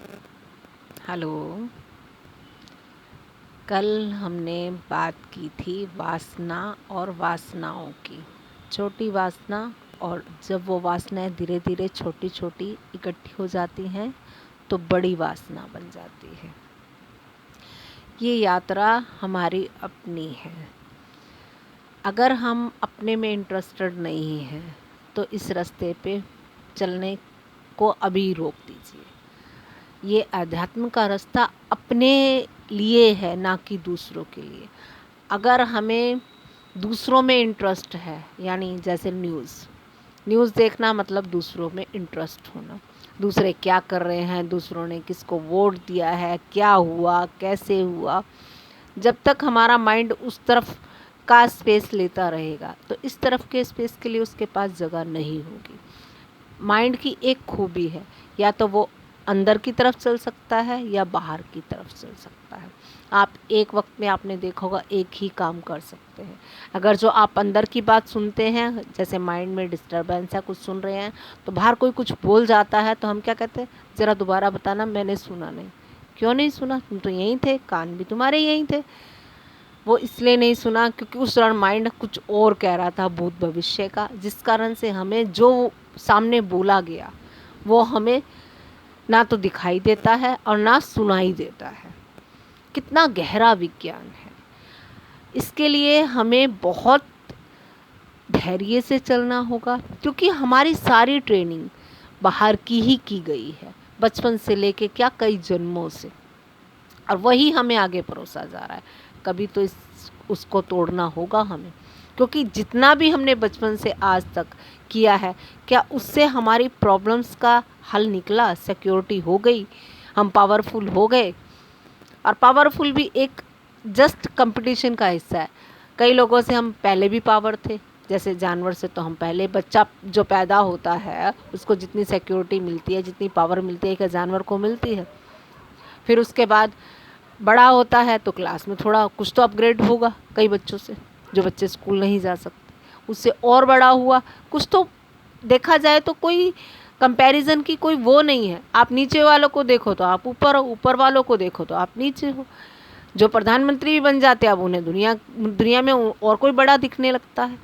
Hello. कल हमने बात की थी वासना और वासनाओं की। छोटी वासना, और जब वो वासनाएं धीरे धीरे छोटी छोटी इकट्ठी हो जाती हैं तो बड़ी वासना बन जाती है। ये यात्रा हमारी अपनी है। अगर हम अपने में इंटरेस्टेड नहीं हैं तो इस रास्ते पे चलने को अभी रोक दीजिए। ये अध्यात्म का रास्ता अपने लिए है, ना कि दूसरों के लिए। अगर हमें दूसरों में इंटरेस्ट है, यानी जैसे न्यूज़ देखना मतलब दूसरों में इंटरेस्ट होना, दूसरे क्या कर रहे हैं, दूसरों ने किसको वोट दिया है, क्या हुआ, कैसे हुआ, जब तक हमारा माइंड उस तरफ का स्पेस लेता रहेगा तो इस तरफ के स्पेस के लिए उसके पास जगह नहीं होगी। माइंड की एक खूबी है, या तो वो अंदर की तरफ चल सकता है या बाहर की तरफ चल सकता है। आप एक वक्त में, आपने देखा होगा, एक ही काम कर सकते हैं। अगर जो आप अंदर की बात सुनते हैं, जैसे माइंड में डिस्टर्बेंस है, कुछ सुन रहे हैं, तो बाहर कोई कुछ बोल जाता है तो हम क्या कहते हैं, ज़रा दोबारा बताना, मैंने सुना नहीं। क्यों नहीं सुना? तुम तो यहीं थे, कान भी तुम्हारे यहीं थे। वो इसलिए नहीं सुना क्योंकि उस दौरान माइंड कुछ और कह रहा था, भूत भविष्य का, जिस कारण से हमें जो सामने बोला गया वो हमें ना तो दिखाई देता है और ना सुनाई देता है। कितना गहरा विज्ञान है। इसके लिए हमें बहुत धैर्य से चलना होगा, क्योंकि हमारी सारी ट्रेनिंग बाहर की ही की गई है, बचपन से लेके क्या कई जन्मों से, और वही हमें आगे परोसा जा रहा है। कभी तो उसको तोड़ना होगा हमें, क्योंकि जितना भी हमने बचपन से आज तक किया है, क्या उससे हमारी प्रॉब्लम्स का हल निकला? सिक्योरिटी हो गई, हम पावरफुल हो गए? और पावरफुल भी एक जस्ट कंपटीशन का हिस्सा है। कई लोगों से हम पहले भी पावर थे, जैसे जानवर से तो हम पहले, बच्चा जो पैदा होता है उसको जितनी सिक्योरिटी मिलती है, जितनी पावर मिलती है, क्या जानवर को मिलती है? फिर उसके बाद बड़ा होता है तो क्लास में थोड़ा कुछ तो अपग्रेड होगा कई बच्चों से, जो बच्चे स्कूल नहीं जा सकते। उससे और बड़ा हुआ कुछ तो, देखा जाए तो कोई कंपैरिजन की कोई वो नहीं है। आप नीचे वालों को देखो तो आप ऊपर हो, ऊपर वालों को देखो तो आप नीचे हो। जो प्रधानमंत्री भी बन जाते हैं, अब उन्हें दुनिया दुनिया में और कोई बड़ा दिखने लगता है।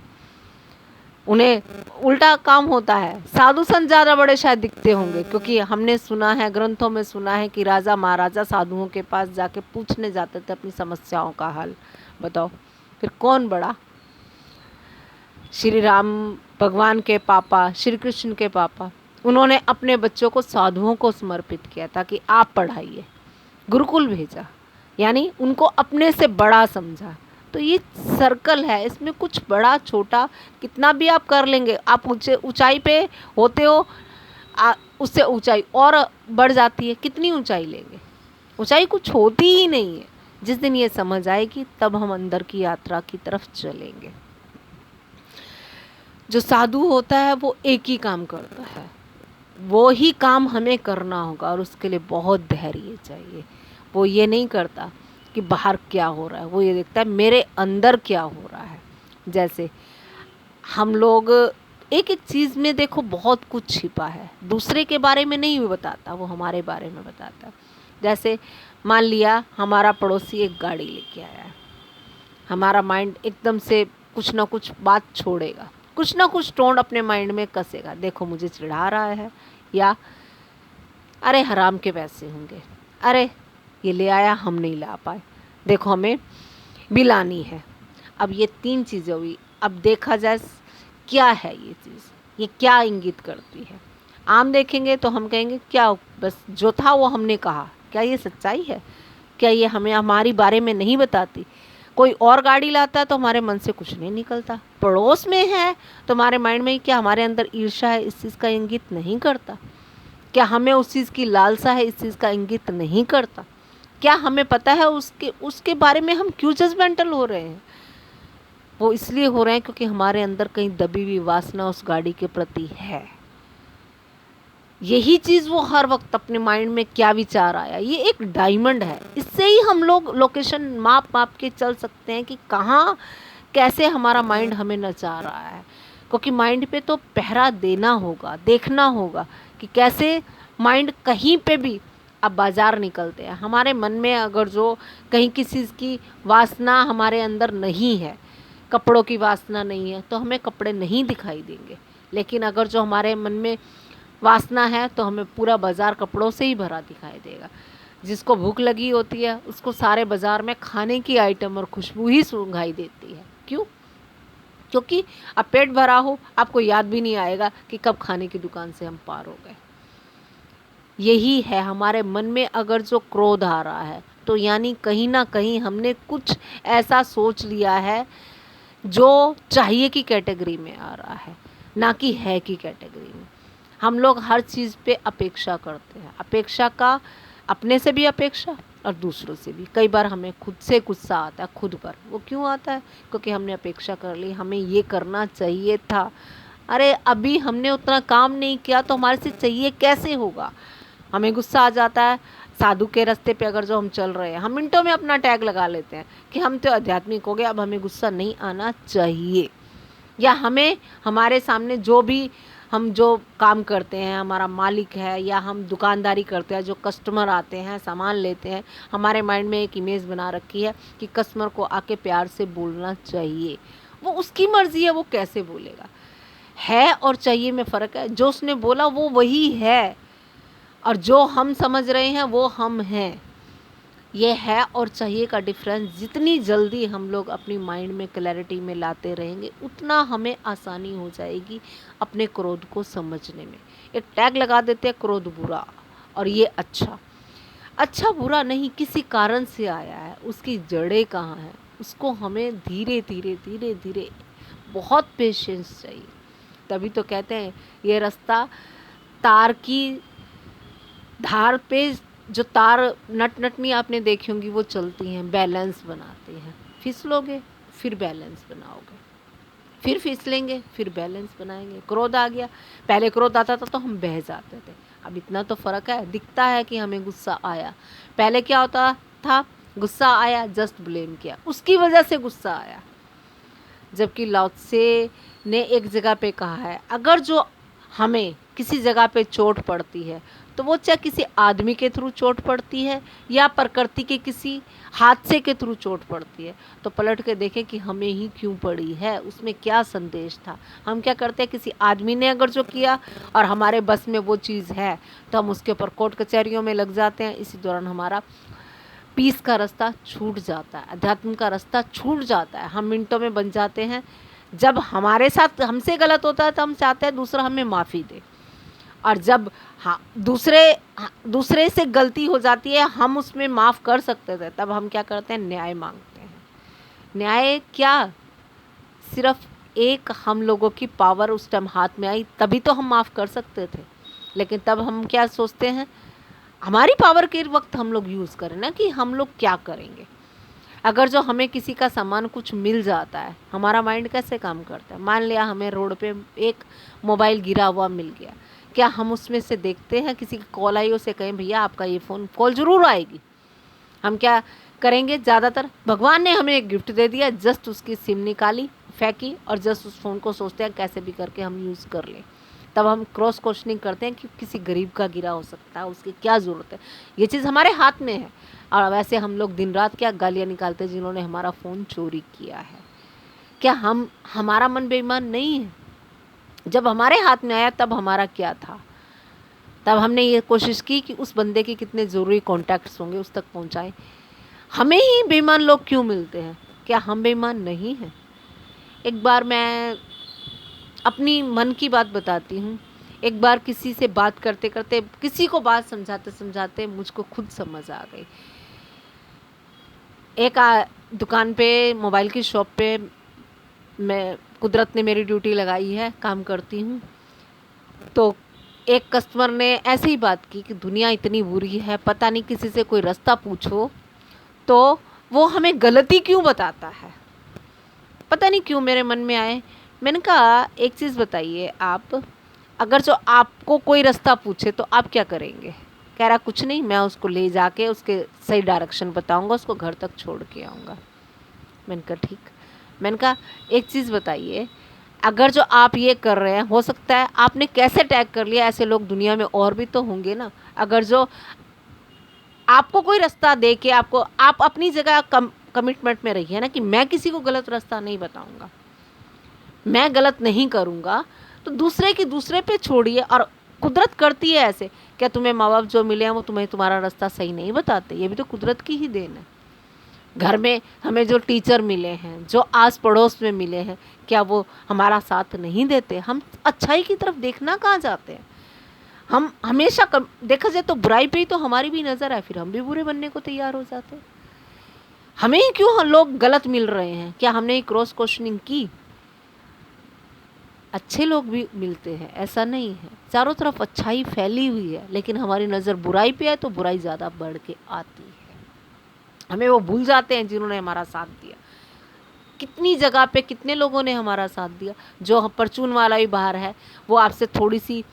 उन्हें उल्टा काम होता है, साधु संत ज़्यादा बड़े शायद दिखते होंगे, क्योंकि हमने सुना है, ग्रंथों में सुना है कि राजा महाराजा साधुओं के पास जाके पूछने जाते थे अपनी समस्याओं का हल। बताओ फिर कौन बड़ा? श्री राम भगवान के पापा, श्री कृष्ण के पापा, उन्होंने अपने बच्चों को साधुओं को समर्पित किया ताकि आप पढ़ाइए, गुरुकुल भेजा, यानी उनको अपने से बड़ा समझा। तो ये सर्कल है, इसमें कुछ बड़ा छोटा कितना भी आप कर लेंगे, आप ऊंचाई पे होते हो, उससे ऊंचाई और बढ़ जाती है। कितनी ऊंचाई लेंगे? ऊंचाई कुछ होती ही नहीं है। जिस दिन ये समझ आएगी तब हम अंदर की यात्रा की तरफ चलेंगे। जो साधु होता है वो एक ही काम करता है, वो ही काम हमें करना होगा, और उसके लिए बहुत धैर्य चाहिए। वो ये नहीं करता कि बाहर क्या हो रहा है, वो ये देखता है मेरे अंदर क्या हो रहा है। जैसे हम लोग एक एक चीज़ में देखो बहुत कुछ छिपा है, दूसरे के बारे में नहीं भी बताता, वो हमारे बारे में बताता है। जैसे मान लिया हमारा पड़ोसी एक गाड़ी लेके आया है, हमारा माइंड एकदम से कुछ ना कुछ बात छोड़ेगा, कुछ ना कुछ टोन अपने माइंड में कसेगा। देखो मुझे चिढ़ा रहा है, या अरे हराम के पैसे होंगे, अरे ये ले आया हम नहीं ला पाए, देखो हमें भी लानी है। अब ये तीन चीज़ें हुई। अब देखा जाए क्या है ये चीज़, ये क्या इंगित करती है। आम देखेंगे तो हम कहेंगे क्या, बस जो था वो हमने कहा, क्या ये सच्चाई है? क्या ये हमें हमारी बारे में नहीं बताती? कोई और गाड़ी लाता है तो हमारे मन से कुछ नहीं निकलता, पड़ोस में है तो हमारे माइंड में क्या हमारे अंदर ईर्ष्या है, इस चीज़ का इंगित नहीं करता? क्या हमें उस चीज़ की लालसा है, इस चीज़ का इंगित नहीं करता? क्या हमें पता है उसके उसके बारे में हम क्यों जजमेंटल हो रहे हैं? वो इसलिए हो रहे हैं क्योंकि हमारे अंदर कहीं दबी हुई वासना उस गाड़ी के प्रति है। यही चीज़ वो हर वक्त अपने माइंड में क्या विचार आया, ये एक डायमंड है। इससे ही हम लोग लोकेशन माप माप के चल सकते हैं कि कहाँ कैसे हमारा माइंड हमें नचा रहा है। क्योंकि माइंड पे तो पहरा देना होगा, देखना होगा कि कैसे माइंड कहीं पे भी अब बाज़ार निकलते हैं, हमारे मन में अगर जो कहीं किसी चीज़ की वासना हमारे अंदर नहीं है, कपड़ों की वासना नहीं है, तो हमें कपड़े नहीं दिखाई देंगे। लेकिन अगर जो हमारे मन में वासना है तो हमें पूरा बाज़ार कपड़ों से ही भरा दिखाई देगा। जिसको भूख लगी होती है उसको सारे बाज़ार में खाने की आइटम और खुशबू ही सूंघाई देती है। क्यों? क्योंकि अब पेट भरा हो, आपको याद भी नहीं आएगा कि कब खाने की दुकान से हम पार हो गए। यही है, हमारे मन में अगर जो क्रोध आ रहा है तो यानी कहीं ना कहीं हमने कुछ ऐसा सोच लिया है जो चाहिए की कैटेगरी में आ रहा है, ना कि है की कैटेगरी में। हम लोग हर चीज़ पे अपेक्षा करते हैं, अपेक्षा का अपने से भी अपेक्षा और दूसरों से भी। कई बार हमें खुद से गुस्सा आता है खुद पर। वो क्यों आता है? क्योंकि हमने अपेक्षा कर ली, हमें ये करना चाहिए था। अरे अभी हमने उतना काम नहीं किया तो हमारे से चाहिए कैसे होगा? हमें गुस्सा आ जाता है। साधु के रास्ते पे अगर जो हम चल रहे हैं, हम मिनटों में अपना टैग लगा लेते हैं कि हम तो आध्यात्मिक हो गए, अब हमें गुस्सा नहीं आना चाहिए। या हमें हमारे सामने जो भी हम जो काम करते हैं, हमारा मालिक है या हम दुकानदारी करते हैं, जो कस्टमर आते हैं सामान लेते हैं, हमारे माइंड में एक इमेज बना रखी है कि कस्टमर को आके प्यार से बोलना चाहिए। वो उसकी मर्जी है, वो कैसे बोलेगा। है और चाहिए में फ़र्क है। जो उसने बोला वो वही है और जो हम समझ रहे हैं वो हम हैं। ये है और चाहिए का डिफरेंस जितनी जल्दी हम लोग अपनी माइंड में क्लैरिटी में लाते रहेंगे उतना हमें आसानी हो जाएगी अपने क्रोध को समझने में। एक टैग लगा देते हैं क्रोध बुरा और ये अच्छा। अच्छा बुरा नहीं, किसी कारण से आया है, उसकी जड़ें कहाँ हैं, उसको हमें धीरे धीरे धीरे धीरे बहुत पेशेंस चाहिए। तभी तो कहते हैं ये रास्ता तार की धार पे, जो तार नट नटनी आपने देखी होंगी वो चलती हैं, बैलेंस बनाती हैं। फिसलोगे फिर बैलेंस बनाओगे, फिर फिसलेंगे फिर बैलेंस बनाएंगे। क्रोध आ गया, पहले क्रोध आता था तो हम बह जाते थे, अब इतना तो फ़र्क है, दिखता है कि हमें गुस्सा आया। पहले क्या होता था? गुस्सा आया, जस्ट ब्लेम किया, उसकी वजह से गुस्सा आया। जबकि लाओ त्से ने एक जगह पे कहा है, अगर जो हमें किसी जगह पे चोट पड़ती है तो वो चाहे किसी आदमी के थ्रू चोट पड़ती है या प्रकृति के किसी हादसे के थ्रू चोट पड़ती है, तो पलट के देखें कि हमें ही क्यों पड़ी है, उसमें क्या संदेश था। हम क्या करते हैं, किसी आदमी ने अगर जो किया और हमारे बस में वो चीज़ है तो हम उसके ऊपर कोर्ट कचहरियों में लग जाते हैं। इसी दौरान हमारा पीस का रास्ता छूट जाता है, अध्यात्म का रास्ता छूट जाता है। हम मिनटों में बन जाते हैं। जब हमारे साथ हमसे गलत होता है तो हम चाहते हैं दूसरा हमें माफ़ी दे, और जब दूसरे से गलती हो जाती है, हम उसमें माफ़ कर सकते थे, तब हम क्या करते हैं, न्याय मांगते हैं। न्याय क्या? सिर्फ एक हम लोगों की पावर उस टाइम हाथ में आई तभी तो हम माफ़ कर सकते थे। लेकिन तब हम क्या सोचते हैं, हमारी पावर के वक्त हम लोग यूज़ करें ना कि हम लोग क्या करेंगे। अगर जो हमें किसी का सामान कुछ मिल जाता है, हमारा माइंड कैसे काम करता है। मान लिया हमें रोड पे एक मोबाइल गिरा हुआ मिल गया, क्या हम उसमें से देखते हैं किसी की कॉल आई, उसे कहें भैया आपका ये फ़ोन, कॉल ज़रूर आएगी। हम क्या करेंगे, ज़्यादातर भगवान ने हमें एक गिफ्ट दे दिया, जस्ट उसकी सिम निकाली फेंकी और जस्ट उस फ़ोन को सोचते हैं कैसे भी करके हम यूज़ कर लें। तब हम क्रॉस क्वेश्चनिंग करते हैं कि किसी गरीब का गिरा हो सकता है, उसकी क्या ज़रूरत है। ये चीज़ हमारे हाथ में है। और वैसे हम लोग दिन रात क्या गालियाँ निकालते हैं जिन्होंने हमारा फ़ोन चोरी किया है। क्या हमारा मन बेईमान नहीं है? जब हमारे हाथ में आया तब हमारा क्या था? तब हमने ये कोशिश की कि उस बंदे के कितने ज़रूरी कॉन्टैक्ट्स होंगे उस तक पहुंचाएं। हमें ही बेईमान लोग क्यों मिलते हैं? क्या हम बेईमान नहीं हैं? एक बार मैं अपनी मन की बात बताती हूँ। एक बार किसी से बात करते करते, किसी को बात समझाते समझाते मुझको खुद समझ आ गई। एक दुकान पे, मोबाइल की शॉप पे मैं, कुदरत ने मेरी ड्यूटी लगाई है, काम करती हूँ। तो एक कस्टमर ने ऐसे ही बात की कि दुनिया इतनी बुरी है, पता नहीं किसी से कोई रास्ता पूछो तो वो हमें गलती क्यों बताता है। पता नहीं क्यों मेरे मन में आए। मैंने कहा एक चीज़ बताइए आप, अगर जो आपको कोई रास्ता पूछे तो आप क्या करेंगे? कह रहा कुछ नहीं, मैं उसको ले जाके उसके सही डायरेक्शन बताऊंगा, उसको घर तक छोड़ के आऊँगा। मैंने कहा ठीक। मैंने कहा एक चीज़ बताइए, अगर जो आप ये कर रहे हैं, हो सकता है आपने कैसे टैग कर लिया, ऐसे लोग दुनिया में और भी तो होंगे ना। अगर जो आपको कोई रास्ता दे के आपको, आप अपनी जगह कमिटमेंट में रहिए ना कि मैं किसी को गलत रास्ता नहीं बताऊंगा, मैं गलत नहीं करूंगा, तो दूसरे पे छोड़िए। और कुदरत करती है ऐसे, क्या तुम्हें माँ बाप जो मिले हैं वो तुम्हें तुम्हारा रास्ता सही नहीं बताते? ये भी तो कुदरत की ही देन है। घर में हमें जो टीचर मिले हैं, जो आस पड़ोस में मिले हैं, क्या वो हमारा साथ नहीं देते? हम अच्छाई की तरफ देखना कहाँ जाते हैं? हम हमेशा देखा जाए तो बुराई पे ही तो हमारी भी नज़र है, फिर हम भी बुरे बनने को तैयार हो जाते हैं। हमें ही क्यों हम लोग गलत मिल रहे हैं? क्या हमने क्रॉस क्वेश्चनिंग की? अच्छे लोग भी मिलते हैं, ऐसा नहीं है। चारों तरफ अच्छाई फैली हुई है, लेकिन हमारी नज़र बुराई पे है तो बुराई ज़्यादा बढ़ के आती है। हमें वो भूल जाते हैं जिन्होंने हमारा साथ दिया। कितनी जगह पे कितने लोगों ने हमारा साथ दिया। जो परचून वाला भी बाहर है, वो आपसे थोड़ी सी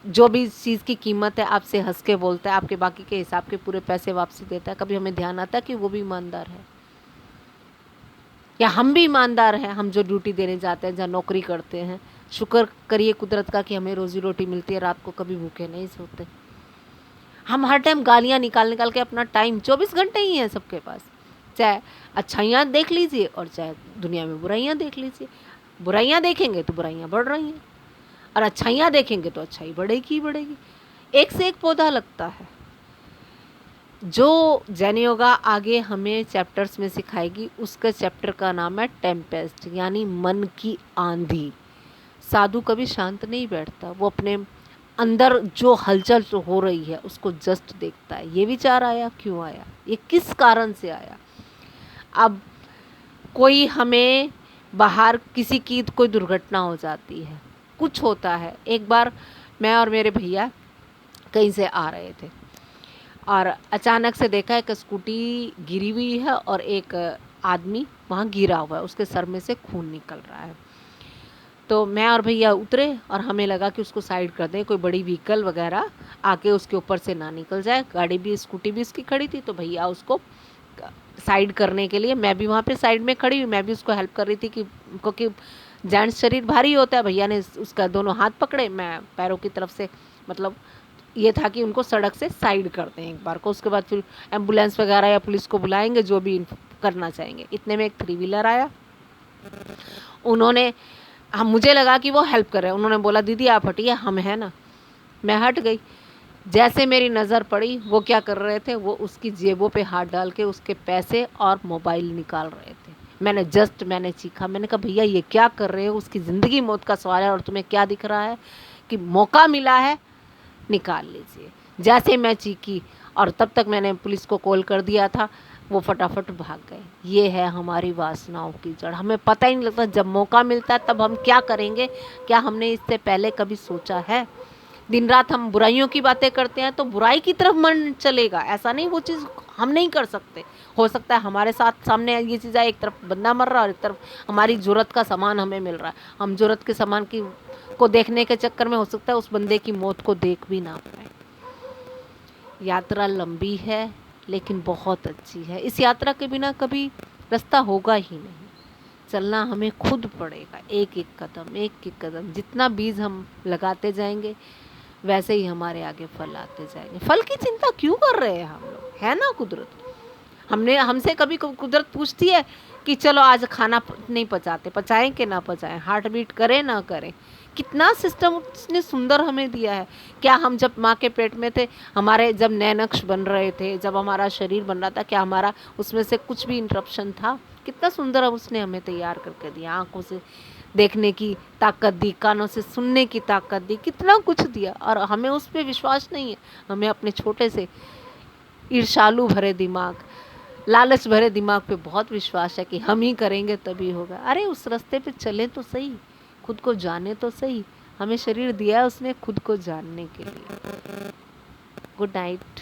जो भी चीज़ की कीमत है आपसे हंस के बोलता है, आपके बाकी के हिसाब के पूरे पैसे वापसी देता है। कभी हमें ध्यान आता है कि वो भी ईमानदार है, या हम भी ईमानदार हैं? हम जो ड्यूटी देने जाते हैं, जहाँ नौकरी करते हैं, शुक्र करिए कुदरत का कि हमें रोजी रोटी मिलती है, रात को कभी भूखे नहीं सोते। हम हर टाइम गालियाँ निकाल निकाल के अपना टाइम, 24 घंटे ही है सबके पास, चाहे अच्छाइयाँ देख लीजिए और चाहे दुनिया में बुराइयाँ देख लीजिए। बुराइयाँ देखेंगे तो बुराइयाँ बढ़ रही हैं, और अच्छाइयाँ देखेंगे तो अच्छाई बढ़ेगी ही बढ़ेगी। एक से एक पौधा लगता है। जो जैन योगा आगे हमें चैप्टर्स में सिखाएगी, उसका चैप्टर का नाम है टेम्पेस्ट, यानी मन की आंधी। साधु कभी शांत नहीं बैठता, वो अपने अंदर जो हलचल जो हो रही है उसको जस्ट देखता है। ये विचार आया, क्यों आया, ये किस कारण से आया। अब कोई हमें बाहर किसी की कोई दुर्घटना हो जाती है, कुछ होता है। एक बार मैं और मेरे भैया कहीं से आ रहे थे और अचानक से देखा एक स्कूटी गिरी हुई है और एक आदमी वहाँ गिरा हुआ है, उसके सर में से खून निकल रहा है। तो मैं और भैया उतरे और हमें लगा कि उसको साइड कर दें, कोई बड़ी व्हीकल वगैरह आके उसके ऊपर से ना निकल जाए। गाड़ी भी, स्कूटी भी उसकी खड़ी थी, तो भैया उसको साइड करने के लिए, मैं भी वहाँ पे साइड में खड़ी हुई, मैं भी उसको हेल्प कर रही थी कि क्योंकि जेंट्स शरीर भारी होता है। भैया ने उसका दोनों हाथ पकड़े, मैं पैरों की तरफ से, मतलब ये था कि उनको सड़क से साइड कर दें एक बार को, उसके बाद फिर एम्बुलेंस वगैरह या पुलिस को बुलाएंगे, जो भी करना चाहेंगे। इतने में एक 3 व्हीलर आया, उन्होंने, हम, मुझे लगा कि वो हेल्प कर रहे हैं, उन्होंने बोला दीदी आप हटिए, हम हैं ना। मैं हट गई। जैसे मेरी नज़र पड़ी, वो क्या कर रहे थे, वो उसकी जेबों पे हाथ डाल के उसके पैसे और मोबाइल निकाल रहे थे। मैंने चीखा, मैंने कहा भैया ये क्या कर रहे हो? उसकी ज़िंदगी मौत का सवाल है और तुम्हें क्या दिख रहा है कि मौका मिला है, निकाल लीजिए। जैसे मैं चीखी, और तब तक मैंने पुलिस को कॉल कर दिया था, वो फटाफट भाग गए। ये है हमारी वासनाओं की जड़। हमें पता ही नहीं लगता, जब मौका मिलता है तब हम क्या करेंगे। क्या हमने इससे पहले कभी सोचा है? दिन रात हम बुराइयों की बातें करते हैं तो बुराई की तरफ मन चलेगा, ऐसा नहीं वो चीज़ हम नहीं कर सकते। हो सकता है हमारे साथ सामने ये चीज़ है, एक तरफ बंदा मर रहा है और एक तरफ हमारी ज़रूरत का सामान हमें मिल रहा है। हम ज़रूरत के सामान की को देखने के चक्कर में हो सकता है उस बंदे की मौत को देख भी ना पाए। यात्रा लंबी है लेकिन बहुत अच्छी है। इस यात्रा के बिना कभी रास्ता होगा ही नहीं। चलना हमें खुद पड़ेगा, एक एक कदम, एक एक कदम। जितना बीज हम लगाते जाएंगे वैसे ही हमारे आगे फल आते जाएंगे। फल की चिंता क्यों कर रहे हैं हम लोग, है ना कुदरत। हमसे कभी कुदरत पूछती है कि चलो आज खाना नहीं पचाते, पचाएं कि ना पचाएं, हार्ट बीट करें ना करें। कितना सिस्टम उसने सुंदर हमें दिया है। क्या हम जब माँ के पेट में थे, हमारे जब नए नक्श बन रहे थे, जब हमारा शरीर बन रहा था, क्या हमारा उसमें से कुछ भी इंटरप्शन था? कितना सुंदर उसने हमें तैयार करके दिया। आँखों से देखने की ताकत दी, कानों से सुनने की ताकत दी, कितना कुछ दिया, और हमें उस पर विश्वास नहीं है। हमें अपने छोटे से ईर्ष्यालु भरे दिमाग, लालच भरे दिमाग पे बहुत विश्वास है कि हम ही करेंगे तभी होगा। अरे उस रास्ते पे चले तो सही, खुद को जाने तो सही। हमें शरीर दिया है उसने खुद को जानने के लिए। Good night.